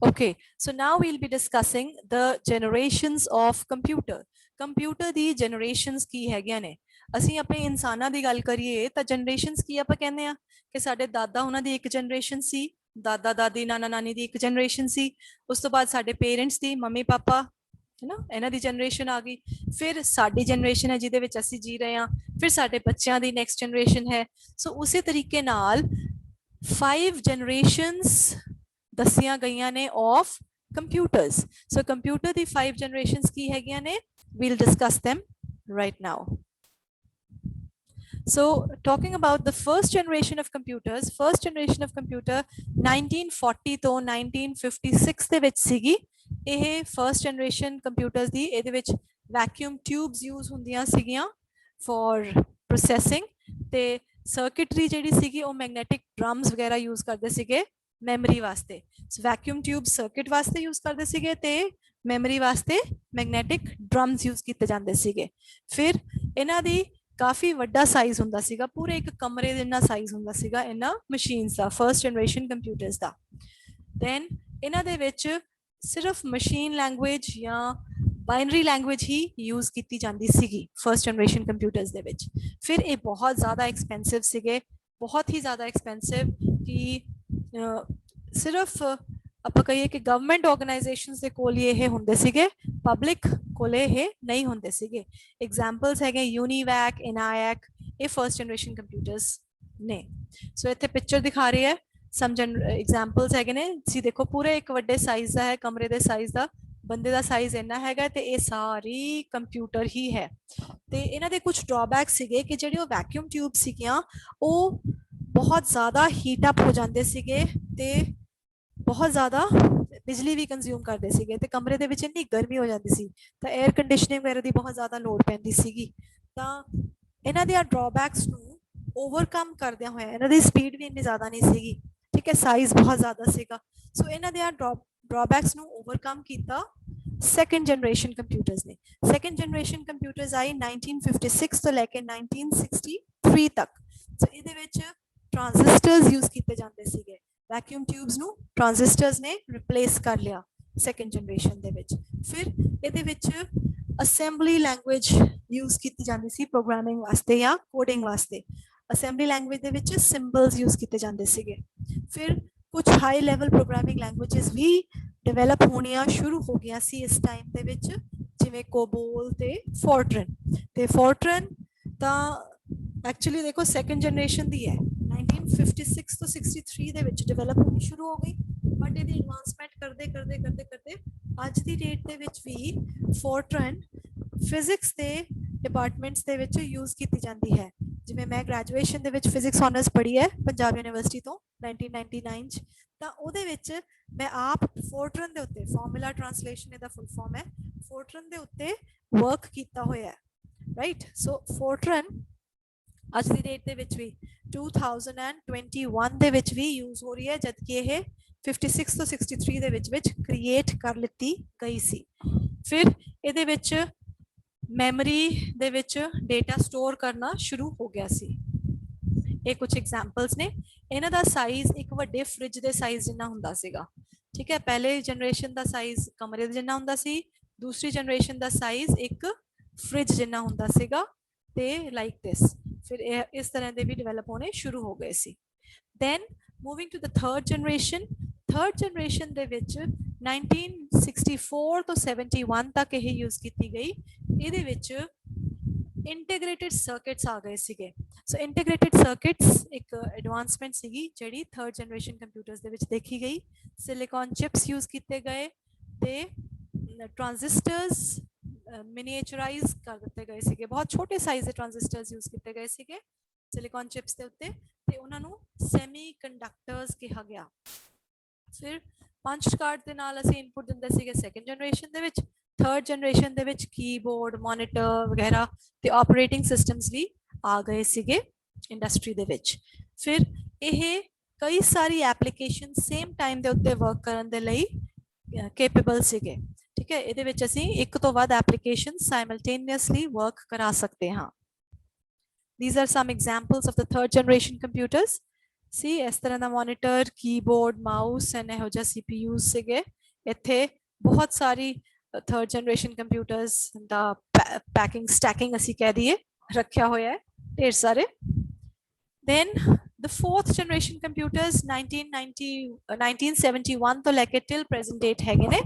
Okay, so now we'll be discussing the generations of computer. Computer the generations ਕੀ ਹੈਗੀਆਂ ਨੇ? ਅਸੀਂ ਆਪਣੇ ਇਨਸਾਨਾਂ ਦੀ ਗੱਲ ਕਰੀਏ ਤਾਂ generations ਕੀ ਆਪਾਂ ਕਹਿੰਦੇ ਆ ਕਿ ਸਾਡੇ ਦਾਦਾ ਉਹਨਾਂ ਦੀ ਇੱਕ generation ਸੀ, ਦਾਦਾ ਦਾਦੀ ਨਾਨਾ ਨਾਨੀ ਦੀ ਇੱਕ generation ਸੀ, ਉਸ ਤੋਂ ਬਾਅਦ ਸਾਡੇ ਪੇਰੈਂਟਸ ਦੀ ਮੰਮੀ ਪਾਪਾ है ना ਇਹਨਾਂ ਦੀ ਜਨਰੇਸ਼ਨ ਆ ਗਈ, ਫਿਰ ਸਾਡੀ ਜਨਰੇਸ਼ਨ ਹੈ ਜਿਹਦੇ ਵਿੱਚ ਅਸੀਂ ਜੀ ਰਹੇ ਹਾਂ, ਫਿਰ ਸਾਡੇ ਬੱਚਿਆਂ ਦੀ ਨੈਕਸਟ ਜਨਰੇਸ਼ਨ ਹੈ। ਸੋ ਉਸੇ ਤਰੀਕੇ ਨਾਲ 5 generations दसिया गई ने of computers. So computer the 5 generations की हैगियां ने, we'll discuss them right now. So talking about the first generation of computers, first generation of computer 1940 ਤੋਂ 1956 ਦੇ ਵਿੱਚ ਸੀਗੀ ਇਹ first generation computers ਦੀ। ਇਹਦੇ ਵਿੱਚ vacuum tubes use ਹੁੰਦੀਆਂ ਸੀਗੀਆਂ for processing ਤੇ circuitry ਜਿਹੜੀ ਸੀਗੀ ਉਹ magnetic drums ਵਗੈਰਾ use ਕਰਦੇ ਸੀਗੇ ਮੈਮਰੀ ਵਾਸਤੇ। ਵੈਕਿਊਮ ਟਿਊਬ ਸਰਕਿਟ ਵਾਸਤੇ ਯੂਜ਼ ਕਰਦੇ ਸੀਗੇ ਤੇ ਮੈਮਰੀ ਵਾਸਤੇ ਮੈਗਨੈਟਿਕ ਡਰਮਸ ਯੂਜ਼ ਕੀਤੇ ਜਾਂਦੇ ਸੀਗੇ। ਫਿਰ ਇਹਨਾਂ ਦੀ ਕਾਫੀ ਵੱਡਾ ਸਾਈਜ਼ ਹੁੰਦਾ ਸੀਗਾ, ਪੂਰੇ ਇੱਕ ਕਮਰੇ ਜਿੰਨਾ ਸਾਈਜ਼ ਹੁੰਦਾ ਸੀਗਾ ਇਹਨਾਂ ਮਸ਼ੀਨਸ ਦਾ, ਫਰਸਟ ਜਨਰੇਸ਼ਨ ਕੰਪਿਊਟਰਸ ਦਾ। ਦੈਨ ਇਹਨਾਂ ਦੇ ਵਿੱਚ ਸਿਰਫ ਮਸ਼ੀਨ ਲੈਂਗੁਏਜ ਜਾਂ ਬਾਈਨਰੀ ਲੈਂਗੁਏਜ ਹੀ ਯੂਜ਼ ਕੀਤੀ ਜਾਂਦੀ ਸੀਗੀ ਫਰਸਟ ਜਨਰੇਸ਼ਨ ਕੰਪਿਊਟਰਸ ਦੇ ਵਿੱਚ। ਫਿਰ ਇਹ ਬਹੁਤ ਜ਼ਿਆਦਾ ਐਕਸਪੈਂਸਿਵ ਸੀਗੇ, ਬਹੁਤ ਹੀ ਜ਼ਿਆਦਾ ਐਕਸਪੈਂਸਿਵ ਕਿ ਸਿਰਫ ਆਪਾਂ ਕਹੀਏ ਕਿ ਗਵਰਨਮੈਂਟ ਆਰਗੇਨਾਈਜੇਸ਼ਨਸ ਦੇ ਕੋਲ ਹੀ ਇਹ ਹੁੰਦੇ ਸੀਗੇ, ਪਬਲਿਕ ਕੋਲੇ ਇਹ ਨਹੀਂ ਹੁੰਦੇ ਸੀਗੇ। ਐਗਜ਼ਾਮਪਲਸ ਹੈਗੇ ਯੂਨੀਵੈਕ, ਇਨਾਇਕ, ਇਹ ਫਰਸਟ ਜਨਰੇਸ਼ਨ ਕੰਪਿਊਟਰਸ ਨੇ। ਸੋ ਇੱਥੇ ਪਿਕਚਰ ਦਿਖਾ ਰਹੀ ਹੈ, ਸਮ ਐਗਜ਼ਾਮਪਲਸ ਹੈਗੇ ਨੇ। ਤੁਸੀਂ ਦੇਖੋ ਪੂਰੇ ਇੱਕ ਵੱਡੇ ਸਾਈਜ਼ ਦਾ ਹੈ, ਕਮਰੇ ਦੇ ਸਾਈਜ਼ ਦਾ, ਬੰਦੇ ਦਾ ਸਾਈਜ਼ ਇੰਨਾ ਹੈਗਾ ਤੇ ਇਹ ਸਾਰੀ ਕੰਪਿਊਟਰ ਹੀ ਹੈ। ਤੇ ਇਹਨਾਂ ਦੇ ਕੁਝ ਡਰਾਬੈਕ ਸੀਗੇ ਕਿ ਜਿਹੜੇ ਉਹ ਵੈਕਿਊਮ ਟਿਊਬ ਸੀਗੀਆਂ ਉਹ बहुत ज़्यादा हीट अप हो जाते सीगे ते बहुत ज़्यादा बिजली भी कंज्यूम करते सीगे ते कमरे दे विच इन्नी गर्मी हो जाती सी तो एयर कंडीशनिंग वगैरह की बहुत ज़्यादा लोड़ पैंदी सीगी। तां इन्हां दियां ड्रॉबैक्स नूं ओवरकम करदियां होया इन्हां दी स्पीड भी इन्नी ज़्यादा नहीं सीगी, ठीक है, साइज़ बहुत ज़्यादा सीगा। सो इन्हां दियां ड्रॉबैक्स नूं ओवरकम कीता सैकेंड जनरेशन कंप्यूटर्स ने। सैकेंड जनरेशन कंप्यूटर्स आई 1956 तो लैके 1963 तक। सो इहदे विच ट्रांजिस्टर्स यूज किए जाते सीगे, वैक्यूम ट्यूब्स नू ट्रांजिस्टर्स ने रिप्लेस कर लिया सैकेंड जनरेशन दे विच। फिर इहदे विच असेंबली लैंग्वेज यूज की जाती सी प्रोग्रामिंग वास्ते या कोडिंग वास्ते। असेंबली लैंग्वेज दे विच सिंबल्स यूज किए जाते सीगे। फिर कुछ हाई लैवल प्रोग्रामिंग लैंग्वेजेस भी डिवेलप होनियां शुरू हो गई सी इस टाइम दे विच, जिवें कोबोल ते फोर्ट्रन। ते फोर्ट्रन तां एक्चुअली देखो सैकेंड जनरेशन दी है, 1956 तो 63 ਦੇ ਵਿੱਚ ਡਿਵੈਲਪ ਹੋਣੀ ਸ਼ੁਰੂ ਹੋ ਗਈ, ਬਟ ਇਹਦੀ ਐਡਵਾਂਸਮੈਂਟ ਕਰਦੇ ਅੱਜ ਦੀ ਡੇਟ ਦੇ ਵਿੱਚ ਵੀ ਫੋਰਟਰਨ ਫਿਜ਼ਿਕਸ ਦੇ ਡਿਪਾਰਟਮੈਂਟਸ ਦੇ ਵਿੱਚ ਯੂਜ਼ ਕੀਤੀ ਜਾਂਦੀ ਹੈ। ਜਿਵੇਂ ਮੈਂ ਗ੍ਰੈਜੂਏਸ਼ਨ ਦੇ ਵਿੱਚ ਫਿਜ਼ਿਕਸ ਆਨਰਸ ਪੜ੍ਹੀ ਹੈ ਪੰਜਾਬ ਯੂਨੀਵਰਸਿਟੀ ਤੋਂ 1999 ਚ, ਤਾਂ ਉਹਦੇ ਵਿੱਚ ਮੈਂ ਆਪ ਫੋਰਟਰਨ ਦੇ ਉੱਤੇ ਫਾਰਮੂਲਾ ਟ੍ਰਾਂਸਲੇਸ਼ਨ ਇਹਦਾ ਫੁੱਲ ਫਾਰਮ ਹੈ, ਫੋਰਟਰਨ ਦੇ ਉੱਤੇ ਵਰਕ ਕੀਤਾ ਹੋਇਆ ਹੈ, ਰਾਈਟ। ਸੋ ਫੋਰਟਰਨ ਅੱਜ ਦੀ ਡੇਟ ਦੇ ਵਿੱਚ ਵੀ 2021 ਦੇ ਵਿੱਚ ਵੀ ਯੂਜ਼ ਹੋ ਰਹੀ ਹੈ, ਜਦਕਿ ਇਹ 56 ਤੋਂ 63 ਦੇ ਵਿੱਚ ਕ੍ਰੀਏਟ ਕਰ ਲਿੱਤੀ ਗਈ ਸੀ। ਫਿਰ ਇਹਦੇ ਵਿੱਚ ਮੈਮਰੀ ਦੇ ਵਿੱਚ ਡੇਟਾ ਸਟੋਰ ਕਰਨਾ ਸ਼ੁਰੂ ਹੋ ਗਿਆ ਸੀ। ਇਹ ਕੁਝ ਐਗਜ਼ਾਮਪਲਸ ਨੇ। ਇਹਨਾਂ ਦਾ ਸਾਈਜ਼ ਇੱਕ ਵੱਡੇ ਫ੍ਰਿਜ ਦੇ ਸਾਈਜ਼ ਜਿੰਨਾ ਹੁੰਦਾ ਸੀਗਾ, ਠੀਕ ਹੈ। ਪਹਿਲੇ ਜਨਰੇਸ਼ਨ ਦਾ ਸਾਈਜ਼ ਕਮਰੇ ਦੇ ਜਿੰਨਾ ਹੁੰਦਾ ਸੀ, ਦੂਸਰੀ ਜਨਰੇਸ਼ਨ ਦਾ ਸਾਈਜ਼ ਇੱਕ ਫ੍ਰਿਜ ਜਿੰਨਾ ਹੁੰਦਾ ਸੀਗਾ ਤੇ ਲਾਈਕ ਦਿਸ। फिर इस तरह के भी डिवेलप होने शुरू हो गए सी। Then moving to the third generation they which 1964 to 71 तक यह यूज की गई। इहदे विच इंटीग्रेटेड सर्किट्स आ गए सीगे। सो इंटीग्रेटेड सर्किट्स एक एडवांसमेंट सीगी जिहड़ी थर्ड जनरेशन कंप्यूटर्स दे विच देखी गई। सिलिकॉन चिप्स यूज किए गए ते ट्रांजिस्टर्स मिनीएचराइज कर दिते गए सीगे, बहुत छोटे साइज के ट्रांजिस्टर्स यूज किए गए सीगे सिलिकॉन चिप्स के उत्ते ते उन्हां नूं सेमीकंडक्टर्स कहा गया। फिर पंच कार्ड दे नाल असीं इनपुट दिंदे सीगे second generation they which. Third generation they which keyboard, monitor वगैरह ते ऑपरेटिंग सिस्टम्स भी आ गए सीगे इंडस्ट्री दे विच। फिर यह कई सारी एप्लीकेशन सेम टाइम दे उत्ते वर्क करन दे लई कैपेबल सीगे, ठीक है। ਇਹਦੇ ਵਿੱਚ ਅਸੀਂ ਇੱਕ ਤੋਂ ਵੱਧ ਐਪਲੀਕੇਸ਼ਨ ਸਾਈਮਲਟੇਨੀਅਸਲੀ ਵਰਕ ਕਰਾ ਸਕਦੇ ਹਾਂ। These are some examples of the third generation computers. ਸੀ ਇਸ ਤਰ੍ਹਾਂ ਦਾ ਮੋਨੀਟਰ, ਕੀਬੋਰਡ, ਮਾਊਸ ਐਂਡ ਇਹੋ ਜਿਹਾ CPU ਸੀਗੇ। ਇੱਥੇ ਬਹੁਤ ਸਾਰੀ ਥਰਡ ਜਨਰੇਸ਼ਨ ਕੰਪਿਊਟਰਸ ਦਾ ਪੈਕਿੰਗ ਸਟੈਕਿੰਗ ਅਸੀਂ ਕਹਿ ਦਈਏ ਰੱਖਿਆ ਹੋਇਆ ਹੈ ਢੇਰ ਸਾਰੇ। then the fourth generation computers 1971 ਤੋਂ ਲੈ ਕੇ till present date ਹੈਗੇ ਨੇ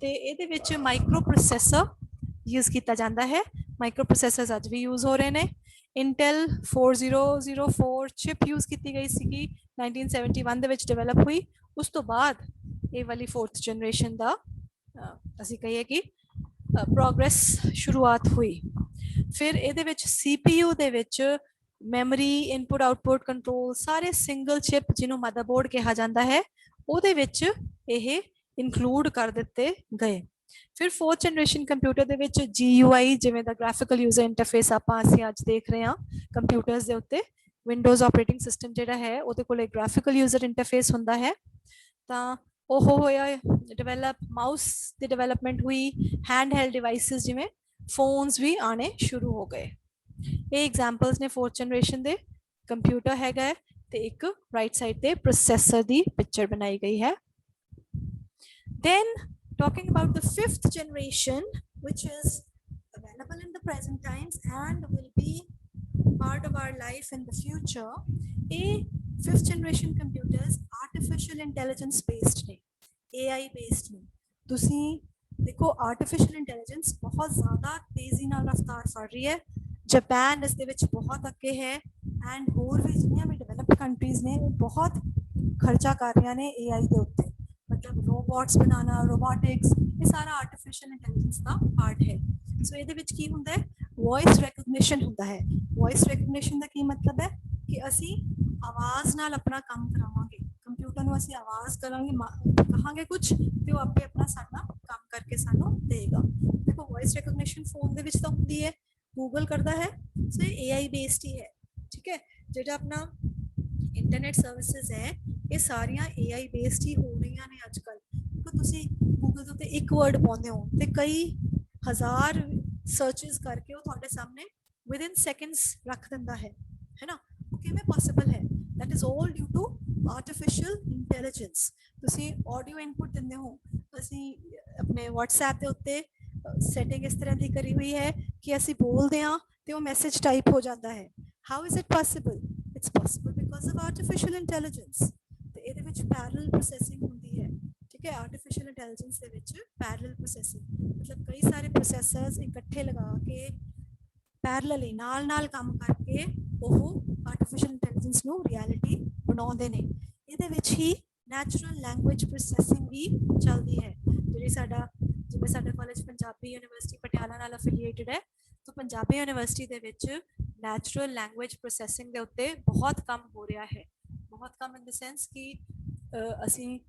ਤੇ ਇਹਦੇ ਵਿੱਚ ਮਾਈਕਰੋ ਪ੍ਰੋਸੈਸਰ ਯੂਜ਼ ਕੀਤਾ ਜਾਂਦਾ ਹੈ। ਮਾਈਕਰੋ ਪ੍ਰੋਸੈਸਰਸ ਅੱਜ ਵੀ ਯੂਜ਼ ਹੋ ਰਹੇ ਨੇ। Intel 4004 ਚਿਪ ਯੂਜ਼ ਕੀਤੀ ਗਈ ਸੀਗੀ 1971 ਦੇ ਵਿੱਚ ਡਿਵੈਲਪ ਹੋਈ। ਉਸ ਤੋਂ ਬਾਅਦ ਇਹ ਵਾਲੀ fourth generation ਦਾ ਅਸੀਂ ਕਹੀਏ ਕਿ ਪ੍ਰੋਗਰੈਸ ਸ਼ੁਰੂਆਤ ਹੋਈ। ਫਿਰ ਇਹਦੇ ਵਿੱਚ CPU ਦੇ ਵਿੱਚ ਮੈਮਰੀ, ਇਨਪੁਟ ਆਊਟਪੁੱਟ ਕੰਟਰੋਲ ਸਾਰੇ ਸਿੰਗਲ ਚਿਪ ਜਿਹਨੂੰ ਮਦਰਬੋਰਡ ਕਿਹਾ ਜਾਂਦਾ ਹੈ ਉਹਦੇ ਵਿੱਚ ਇਹ ਇਨਕਲੂਡ ਕਰ ਦਿੱਤੇ ਗਏ। ਫਿਰ ਫੋਰਥ ਜਨਰੇਸ਼ਨ ਕੰਪਿਊਟਰ ਦੇ ਵਿੱਚ GUI ਜਿਵੇਂ ਦਾ ਗ੍ਰਾਫਿਕਲ ਯੂਜ਼ਰ ਇੰਟਰਫੇਸ ਅਸੀਂ ਅੱਜ ਦੇਖ ਰਹੇ ਹਾਂ ਕੰਪਿਊਟਰਸ ਦੇ ਉੱਤੇ। ਵਿੰਡੋਜ਼ ਆਪਰੇਟਿੰਗ ਸਿਸਟਮ ਜਿਹੜਾ ਹੈ ਉਹਦੇ ਕੋਲ ਇੱਕ ਗ੍ਰਾਫਿਕਲ ਯੂਜ਼ਰ ਇੰਟਰਫੇਸ ਹੁੰਦਾ ਹੈ। ਤਾਂ ਉਹ ਹੋਇਆ ਡਿਵੈਲਪ, ਮਾਊਸ ਦੀ ਡਿਵੈਲਪਮੈਂਟ ਹੋਈ, ਹੈਂਡਹੈਲਡ ਡਿਵਾਈਸਿਸ ਜਿਵੇਂ ਫੋਨਸ ਵੀ ਆਣੇ ਸ਼ੁਰੂ ਹੋ ਗਏ। ਇਹ ਐਗਜ਼ਾਮਪਲਸ ਨੇ ਫੋਰਥ ਜਨਰੇਸ਼ਨ ਦੇ। ਕੰਪਿਊਟਰ ਹੈਗਾ ਤੇ ਇੱਕ ਰਾਈਟ ਸਾਈਡ ਤੇ ਪ੍ਰੋਸੈਸਰ ਦੀ ਪਿਕਚਰ ਬਣਾਈ ਗਈ ਹੈ। then talking about the fifth generation which is available in the present times and will be part of our life in the future, a fifth generation computers artificial intelligence based ne, AI based ne। ਤੁਸੀਂ ਦੇਖੋ artificial intelligence ਬਹੁਤ ਜ਼ਿਆਦਾ ਤੇਜ਼ੀ ਨਾਲ ਰਫ਼ਤਾਰ ਫੜ ਰਹੀ ਹੈ। ਜਾਪਾਨ ਇਸ ਦੇ ਵਿੱਚ ਬਹੁਤ ਅੱਗੇ ਹੈ ਐਂਡ ਹੋਰ ਵੀ ਜਿੰਨੀਆਂ ਵੀ ਡਿਵੈਲਪਡ ਕੰਟਰੀਜ਼ ਨੇ ਉਹ ਬਹੁਤ ਖਰਚਾ ਕਰ ਰਹੀਆਂ ਨੇ AI ਦੇ ਉੱਤੇ। मतलब रोबोट्स बनाना, रोबोटिक्स, ये सारा आर्टिफिशियल इंटेलिजेंस का पार्ट है। सो ਇਹਦੇ ਵਿੱਚ ਕੀ ਹੁੰਦਾ ਹੈ, ਵੌਇਸ ਰੈਕਗਨੀਸ਼ਨ ਹੁੰਦਾ ਹੈ। ਵੌਇਸ ਰੈਕਗਨੀਸ਼ਨ ਦਾ ਕੀ ਮਤਲਬ ਹੈ ਕਿ ਅਸੀਂ ਆਵਾਜ਼ ਨਾਲ ਆਪਣਾ ਕੰਮ ਕਰਾਵਾਂਗੇ। ਕੰਪਿਊਟਰ ਨੂੰ ਅਸੀਂ ਆਵਾਜ਼ ਕਰਾਂਗੇ, ਕਹਾਂਗੇ ਕੁਝ ਤੇ ਉਹ ਆਪੇ ਆਪਣਾ ਸਾਡਾ ਕੰਮ ਕਰਕੇ ਸਾਨੂੰ ਦੇਗਾ। ਦੇਖੋ ਵੌਇਸ ਰੈਕਗਨੀਸ਼ਨ ਫੋਨ ਦੇ ਵਿੱਚ ਤਾਂ ਹੁੰਦੀ ਹੈ, ਗੂਗਲ ਕਰਦਾ ਹੈ। ਸੋ ਇਹ AI ਬੇਸਡ ਹੀ ਹੈ। ਠੀਕ ਹੈ, ਜਿਹੜਾ ਆਪਣਾ ਇੰਟਰਨੈਟ ਸਰਵਿਸਿਜ਼ ਹੈ ਇਹ ਸਾਰੀਆਂ AI ਬੇਸਡ ਹੀ ਹੋ ਰਹੀਆਂ ਨੇ ਅੱਜ ਕੱਲ੍ਹ। ਦੇਖੋ ਤੁਸੀਂ ਗੂਗਲ ਦੇ ਉੱਤੇ ਇੱਕ ਵਰਡ ਪਾਉਂਦੇ ਹੋ ਤੇ ਕਈ ਹਜ਼ਾਰ ਸਰਚਿਸ ਕਰਕੇ ਉਹ ਤੁਹਾਡੇ ਸਾਹਮਣੇ ਵਿਦਿਨ ਸੈਕਿੰਡਸ ਰੱਖ ਦਿੰਦਾ ਹੈ ਨਾ। ਉਹ ਕਿਵੇਂ ਪੋਸੀਬਲ ਹੈ? That is all due to artificial intelligence. ਤੁਸੀਂ ਆਡੀਓ ਇਨਪੁਟ ਦਿੰਦੇ ਹੋ, ਅਸੀਂ ਆਪਣੇ WhatsApp ਦੇ ਉੱਤੇ ਸੈਟਿੰਗ ਇਸ ਤਰ੍ਹਾਂ ਦੀ ਕਰੀ ਹੋਈ ਹੈ ਕਿ ਅਸੀਂ ਬੋਲਦੇ ਹਾਂ ਤੇ ਉਹ ਮੈਸੇਜ ਟਾਈਪ ਹੋ ਜਾਂਦਾ ਹੈ। How is it possible? It's possible because of artificial intelligence. ਤੇ ਇਹਦੇ ਵਿੱਚ ਪੈਰਲਲ ਪ੍ਰੋਸੈਸਿੰਗ ਹੁੰਦੀ ਹੈ। ਠੀਕ ਹੈ, ਆਰਟੀਫਿਸ਼ੀਅਲ ਇੰਟੈਲੀਜੈਂਸ ਦੇ ਵਿੱਚ ਪੈਰਲਲ ਪ੍ਰੋਸੈਸਿੰਗ ਮਤਲਬ ਕਈ ਸਾਰੇ ਪ੍ਰੋਸੈਸਰਸ ਇਕੱਠੇ ਲਗਾ ਕੇ ਪੈਰਲਲੀ ਨਾਲ ਕੰਮ ਕਰਕੇ ਉਹ ਆਰਟੀਫਿਸ਼ੀਅਲ ਇੰਟੈਲੀਜੈਂਸ ਨੂੰ ਰਿਐਲਿਟੀ ਬਣਾਉਂਦੇ ਨੇ। ਇਹਦੇ ਵਿੱਚ ਹੀ ਨੈਚੁਰਲ ਲੈਂਗੁਏਜ ਪ੍ਰੋਸੈਸਿੰਗ ਵੀ ਚੱਲਦੀ ਹੈ। ਜਿਹੜੀ ਜਿਵੇਂ ਸਾਡਾ ਕਾਲਜ ਪੰਜਾਬੀ ਯੂਨੀਵਰਸਿਟੀ ਪਟਿਆਲਾ ਨਾਲ ਅਫੀਲੀਏਟਡ ਹੈ, ਤਾਂ ਪੰਜਾਬੀ ਯੂਨੀਵਰਸਿਟੀ ਦੇ ਵਿੱਚ ਨੈਚੁਰਲ ਲੈਂਗੁਏਜ ਪ੍ਰੋਸੈਸਿੰਗ ਦੇ ਉੱਤੇ ਬਹੁਤ ਕੰਮ ਹੋ ਰਿਹਾ ਹੈ। ਬਹੁਤ ਕੰਮ ਇਨ ਦ ਸੈਂਸ ਕਿ ਅਸੀਂ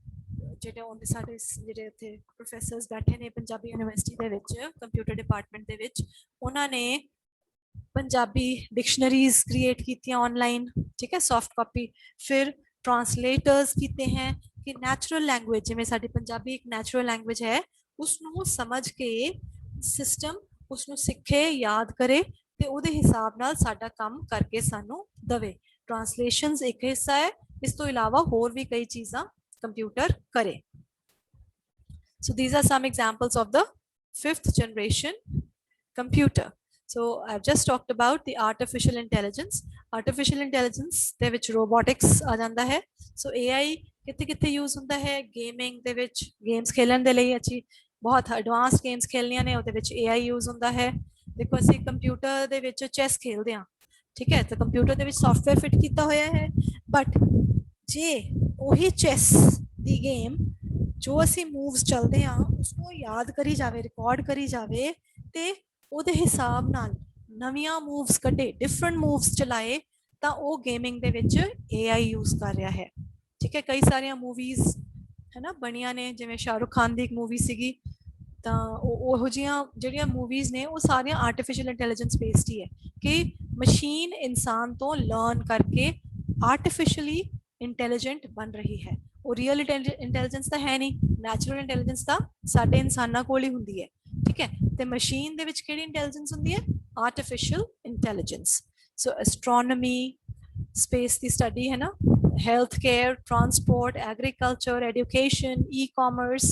ਜਿਹੜੇ ਉਹਦੇ ਸਾਡੇ ਜਿਹੜੇ ਉੱਥੇ ਪ੍ਰੋਫੈਸਰਸ ਬੈਠੇ ਨੇ ਪੰਜਾਬੀ ਯੂਨੀਵਰਸਿਟੀ ਦੇ ਵਿੱਚ ਕੰਪਿਊਟਰ ਡਿਪਾਰਟਮੈਂਟ ਦੇ ਵਿੱਚ, ਉਹਨਾਂ ਨੇ ਪੰਜਾਬੀ ਡਿਕਸ਼ਨਰੀਜ਼ ਕ੍ਰੀਏਟ ਕੀਤੀਆਂ ਆਨਲਾਈਨ। ਠੀਕ ਹੈ, ਸੌਫਟ ਕਾਪੀ। ਫਿਰ ਟਰਾਂਸਲੇਟਰਸ ਕੀਤੇ ਹੈ ਕਿ ਨੈਚੁਰਲ ਲੈਂਗੁਏਜ ਜਿਵੇਂ ਸਾਡੀ ਪੰਜਾਬੀ ਇੱਕ ਨੈਚੁਰਲ ਲੈਂਗੁਏਜ ਹੈ ਉਸਨੂੰ ਸਮਝ ਕੇ ਸਿਸਟਮ ਉਸਨੂੰ ਸਿੱਖੇ, ਯਾਦ ਕਰੇ ਤੇ ਉਹਦੇ ਹਿਸਾਬ ਨਾਲ ਸਾਡਾ ਕੰਮ ਕਰਕੇ ਸਾਨੂੰ ਦਵੇ। ਟਰਾਂਸਲੇਸ਼ਨਸ ਇੱਕ ਹਿੱਸਾ ਹੈ, ਇਸ ਤੋਂ ਇਲਾਵਾ ਹੋਰ ਵੀ ਕਈ ਚੀਜ਼ਾਂ ਕੰਪਿਊਟਰ ਕਰੇ। So these are some examples of the fifth generation computer. So I've just talked about the artificial intelligence. Artificial intelligence ਦੇ ਵਿੱਚ robotics ਆ ਜਾਂਦਾ ਹੈ। So AI ਕਿੱਥੇ use ਹੁੰਦਾ ਹੈ? ਗੇਮਿੰਗ ਦੇ ਵਿੱਚ, ਗੇਮਸ ਖੇਲਣ ਦੇ ਲਈ ਅੱਛੀ ਬਹੁਤ ਐਡਵਾਂਸ ਗੇਮਸ ਖੇਲਣੀਆਂ ਨੇ ਉਹਦੇ ਵਿੱਚ AI use ਹੁੰਦਾ ਹੈ। ਦੇਖੋ ਅਸੀਂ ਕੰਪਿਊਟਰ ਦੇ ਵਿੱਚ ਚੈਸ ਖੇਲਦੇ ਹਾਂ, ਠੀਕ ਹੈ, ਤਾਂ ਕੰਪਿਊਟਰ ਦੇ ਵਿੱਚ ਸੌਫਟਵੇਅਰ ਫਿਟ ਕੀਤਾ ਹੋਇਆ ਹੈ। ਬਟ ਜੇ ਉਹੀ ਚੈਸ ਦੀ ਗੇਮ ਜੋ ਅਸੀਂ ਮੂਵਸ ਚੱਲਦੇ ਹਾਂ ਉਸਨੂੰ ਯਾਦ ਕਰੀ ਜਾਵੇ, ਰਿਕਾਰਡ ਕਰੀ ਜਾਵੇ ਤੇ ਉਹਦੇ ਹਿਸਾਬ ਨਾਲ ਨਵੀਆਂ ਮੂਵਸ ਕੱਢੇ, ਡਿਫਰੈਂਟ ਮੂਵਸ ਚਲਾਏ, ਤਾਂ ਉਹ ਗੇਮਿੰਗ ਦੇ ਵਿੱਚ AI ਯੂਜ਼ ਕਰ ਰਿਹਾ ਹੈ। ਠੀਕ ਹੈ, ਕਈ ਸਾਰੀਆਂ ਮੂਵੀਜ਼ ਹੈ ਨਾ ਬਣੀਆਂ ਨੇ, ਜਿਵੇਂ ਸ਼ਾਹਰੁਖ ਖਾਨ ਦੀ ਇੱਕ ਮੂਵੀ ਸੀਗੀ, ਤਾਂ ਉਹੋ ਜਿਹੀਆਂ ਜਿਹੜੀਆਂ ਮੂਵੀਜ਼ ਨੇ ਉਹ ਸਾਰੀਆਂ ਆਰਟੀਫਿਸ਼ੀਅਲ ਇੰਟੈਲੀਜੈਂਸ ਬੇਸਡ ਹੀ ਹੈ ਕਿ ਮਸ਼ੀਨ ਇਨਸਾਨ ਤੋਂ ਲਰਨ ਕਰਕੇ ਆਰਟੀਫਿਸ਼ੀਅਲੀ ਇੰਟੈਲੀਜੈਂਟ ਬਣ ਰਹੀ ਹੈ। ਉਹ ਰੀਅਲ ਇੰਟੈਲੀਜੈਂਸ ਤਾਂ ਹੈ ਨਹੀਂ, ਨੈਚੁਰਲ ਇੰਟੈਲੀਜੈਂਸ ਤਾਂ ਸਾਡੇ ਇਨਸਾਨਾਂ ਕੋਲ ਹੀ ਹੁੰਦੀ ਹੈ। ਠੀਕ ਹੈ, ਤੇ ਮਸ਼ੀਨ ਦੇ ਵਿੱਚ ਕਿਹੜੀ ਇੰਟੈਲੀਜੈਂਸ ਹੁੰਦੀ ਹੈ? Artificial intelligence. So astronomy, space ਦੀ ਸਟੱਡੀ ਹੈ ਨਾ, healthcare, transport, agriculture, education, e-commerce,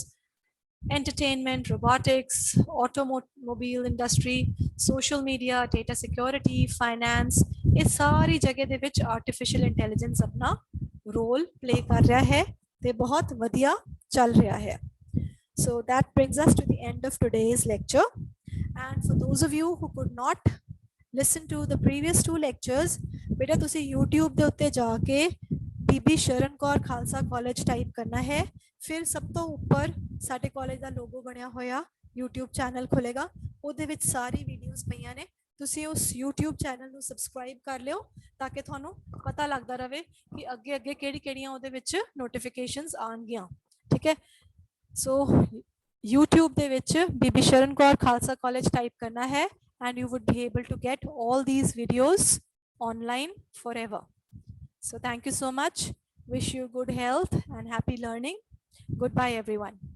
entertainment, robotics, automobile industry, social media, data security, finance, ਇਹ ਸਾਰੀ ਜਗ੍ਹਾ ਦੇ ਵਿੱਚ artificial intelligence ਆਪਣਾ role play ਕਰ ਰਿਹਾ ਹੈ ਤੇ ਬਹੁਤ ਵਧੀਆ ਚੱਲ ਰਿਹਾ ਹੈ. So that brings us to the end of today's lecture. And for those of you who could not listen to the previous two lectures, ਬੇਟਾ ਤੁਸੀਂ YouTube ਦੇ ਉੱਤੇ ਜਾ ਕੇ ਬੀਬੀ ਸ਼ਰਨ ਕੌਰ ਖਾਲਸਾ ਕਾਲਜ ਟਾਈਪ ਕਰਨਾ ਹੈ, ਫਿਰ ਸਭ ਤੋਂ ਉੱਪਰ ਸਾਡੇ ਕਾਲਜ ਦਾ ਲੋਗੋ ਬਣਿਆ ਹੋਇਆ YouTube ਚੈਨਲ ਖੁੱਲੇਗਾ, ਉਹਦੇ ਵਿੱਚ ਸਾਰੀ ਵੀਡੀਓਜ਼ ਪਈਆਂ ਨੇ, ਤੁਸੀਂ ਉਸ YouTube ਚੈਨਲ ਨੂੰ ਸਬਸਕ੍ਰਾਈਬ ਕਰ ਲਿਓ ਤਾਂ ਕਿ ਤੁਹਾਨੂੰ ਪਤਾ ਲੱਗਦਾ ਰਹੇ ਕਿ ਅੱਗੇ ਅੱਗੇ ਕਿਹੜੀਆਂ ਉਹਦੇ ਵਿੱਚ ਨੋਟੀਫਿਕੇਸ਼ਨਸ ਆਉਣਗੀਆਂ, ਠੀਕ ਹੈ. ਸੋ YouTube ਦੇ ਵਿੱਚ ਬੀਬੀ ਸ਼ਰਨ ਕੌਰ ਖਾਲਸਾ ਕਾਲਜ ਟਾਈਪ ਕਰਨਾ ਹੈ and you would be able to get all these videos online forever. So thank you so much. Wish you good health and happy learning. Goodbye everyone.